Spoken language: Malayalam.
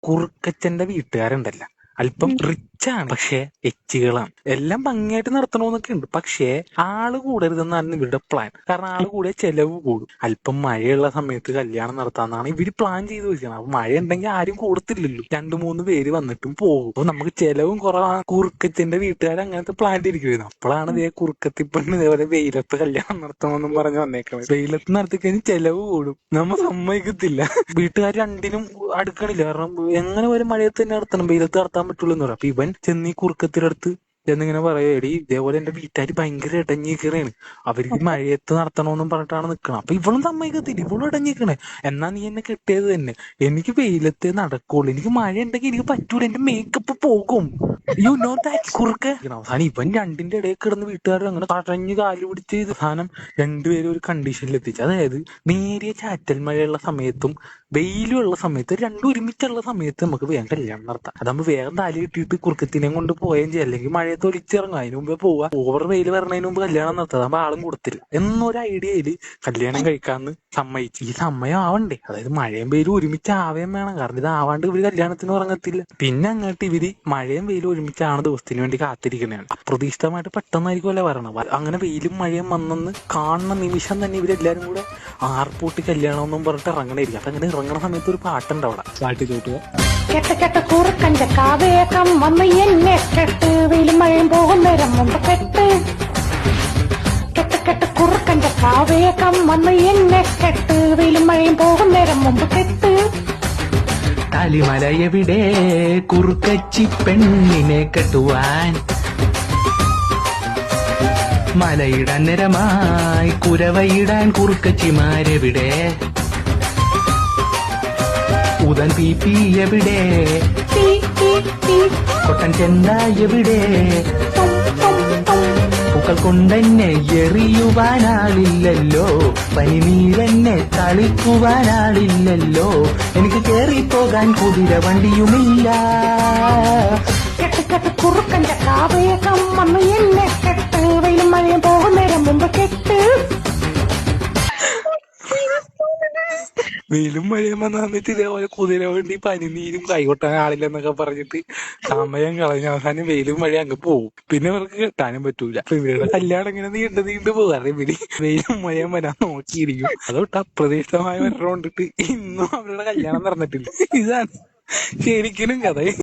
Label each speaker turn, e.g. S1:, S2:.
S1: കുറുക്കച്ചന്റെ വീട്ടുകാരുണ്ടല്ല അല്പം റിച്ചാണ്, പക്ഷെ എച്ചുകളാണ്. എല്ലാം ഭംഗിയായിട്ട് നടത്തണമെന്നൊക്കെ ഉണ്ട്, പക്ഷേ ആള് കൂടരുതെന്നാണ് ഇവരുടെ പ്ലാൻ. കാരണം ആള് കൂടിയ ചെലവ് കൂടും. അല്പം മഴയുള്ള സമയത്ത് കല്യാണം നടത്താന്നാണ് ഇവര് പ്ലാൻ ചെയ്ത് വെക്കുന്നത്. അപ്പൊ മഴ ഉണ്ടെങ്കിൽ ആരും കൊടുത്തില്ലല്ലോ, 2-3 പേര് വന്നിട്ടും പോകും. അപ്പൊ നമുക്ക് ചെലവും കുറവാണ്. കുറുക്കച്ചന്റെ വീട്ടുകാർ അങ്ങനത്തെ പ്ലാൻ ഇരിക്കുന്നു. അപ്പോഴാണ് ഇതേ കുറുക്കത്തിപ്പെണ്ണ് ഇതേപോലെ വെയിലത്ത് കല്യാണം നടത്തണമെന്നും പറഞ്ഞ് വന്നേക്കുന്നത്. വെയിലത്ത് നടത്തി കഴിഞ്ഞ് ചെലവ് കൂടും, നമ്മ സമ്മതിക്കത്തില്ല. വീട്ടുകാർ രണ്ടിനും അടുക്കണില്ല. കാരണം എങ്ങനെ ഒരു മഴയത്ത് തന്നെ നടത്തണം, വെയിലത്ത് നടത്താൻ പറ്റുള്ളൂ എന്ന് പറയാം. അപ്പൊ ഇവൻ ചെന്ന് ഈ കുറുക്കത്തിനടുത്ത് ചെന്നിങ്ങനെ പറയാ, എടീ ഇതേപോലെ എന്റെ വീട്ടുകാര് ഭയങ്കര ഇടഞ്ഞിക്കണേണ്, അവർക്ക് മഴയത്ത് നടത്തണമെന്നും പറഞ്ഞിട്ടാണ് നിക്കണം. അപ്പൊ ഇവളും സമ്മതിക്കത്തില്ല, ഇവളും ഇടഞ്ഞിക്കണേ. എന്നാ നീ എന്നെ കെട്ടിയത് തന്നെ, എനിക്ക് വെയിലത്തേ നടക്കുള്ളൂ, എനിക്ക് മഴ ഉണ്ടെങ്കിൽ എനിക്ക് പറ്റൂല, എന്റെ മേക്കപ്പ് പോകും, യു നോ ദാറ്റ് കുറുക്ക. അവസാനം ഇവൻ രണ്ടിന്റെ ഇടയിൽ കിടന്ന് വീട്ടുകാരും അങ്ങനെ കടഞ്ഞ് കാല് പിടിച്ച് അവസാനം രണ്ടുപേരും ഒരു കണ്ടീഷനിൽ എത്തിച്ചു. അതായത് നേരിയ ചാറ്റൽ മഴയുള്ള സമയത്തും വെയിലുള്ള സമയത്ത് രണ്ടും ഒരുമിച്ചുള്ള സമയത്ത് നമുക്ക് വേഗം കല്യാണം നടത്താം. അതാകുമ്പോ വേഗം താലി കിട്ടിയിട്ട് കുറുക്കത്തിനെ കൊണ്ട് പോവുകയും ചെയ്യാം, അല്ലെങ്കിൽ മഴയത്ത് ഒലിച്ചിറങ്ങും, അതിന് മുമ്പേ പോവാ. ഓവർ വെയിൽ വരണതിന് മുമ്പ് കല്യാണം നടത്താം, അതാകുമ്പോ ആളും കൊടുത്തില്ല എന്നൊരു ഐഡിയയില് കല്യാണം കഴിക്കാന്ന് സമ്മതിച്ചു. ഈ സമയം ആവണ്ടേ, അതായത് മഴയും വെയിലും ഒരുമിച്ച് ആവേം വേണം, കാരണം ഇത് ആവാണ്ട് ഇവര് കല്യാണത്തിന് ഉറങ്ങത്തില്ല. പിന്നെ അങ്ങോട്ട് ഇവര് മഴയും വെയിലും ഒരുമിച്ചാണ് ദിവസത്തിന് വേണ്ടി കാത്തിരിക്കുന്നതാണ്. അപ്രതീക്ഷിതമായിട്ട് പെട്ടെന്നായിരിക്കുമല്ലേ വരണം. അങ്ങനെ വെയിലും മഴയും വന്നെന്ന് കാണുന്ന നിമിഷം തന്നെ ഇവരെല്ലാരും കൂടെ ആർപ്പൂട്ടി കല്യാണം എന്നും പറഞ്ഞിട്ട് ഇറങ്ങണായിരിക്കും. അപ്പൊ അങ്ങനെ ഇറങ്ങണ സമയത്ത് ഒരു പാട്ടുണ്ട് അവിടെ, പാട്ടി തോട്ടുക.
S2: കെട്ട കെട്ട കുറുക്കന്റെ കാവേകം വന്ന് എന്നെ കെട്ട്, വെയിലും മഴയും പോകുന്നേരം മുമ്പ് കെട്ട്. കെട്ട കെട്ട കുറുക്കന്റെ കാവേകം വന്ന് എന്നെ കെട്ട്, വെയിലും മഴയും പോകുന്നേരം മുമ്പ് കെട്ട്.
S3: താലിമല എവിടെ കുറുക്കച്ചി പെണ്ണിനെ കെട്ടുവാൻ, മലയിടാൻ നിരമായി കുരവയിടാൻ കുറുക്കച്ചിമാരെവിടെ, ഉദൻ പീപ്പി എവിടെ, കൊട്ടൻ ചെന്ത എവിടെ, പൂക്കൾ കൊണ്ടെന്നെ എറിയുവാനാളില്ലല്ലോ, പനിനീരെന്നെ തളിക്കുവാനാളില്ലല്ലോ, എനിക്ക് കേറിപ്പോകാൻ കുതിര വണ്ടിയുമില്ല.
S2: കെട്ട് കുറുക്കന്റെ കാവേകം വന്ന് എന്നെ കെട്ട്, വെയിലും മഴയും പോകുന്നേരം മുമ്പ് കെട്ട്.
S1: വെയിലും മഴയും വന്ന സമയത്ത് ഇതേപോലെ കുതിര വണ്ടി പനിനീരും കൈകൊട്ടാൻ ആളില്ലെന്നൊക്കെ പറഞ്ഞിട്ട് സമയം കളഞ്ഞ അവസാനം വെയിലും മഴയും അങ്ങ് പോകും. പിന്നെ അവർക്ക് കെട്ടാനും പറ്റൂല. അപ്പൊ ഇവരുടെ കല്യാണം ഇങ്ങനെ നീണ്ടു പോകാറ്. ഇവര് വെയിലും മഴയും വരാൻ നോക്കിയിരിക്കും. അതൊട്ട് അപ്രതീക്ഷിതമായ വരണം കൊണ്ടിട്ട് ഇന്നും അവരുടെ കല്യാണം നടന്നിട്ടില്ല. ഇതാണ് ശരിക്കും കഥ.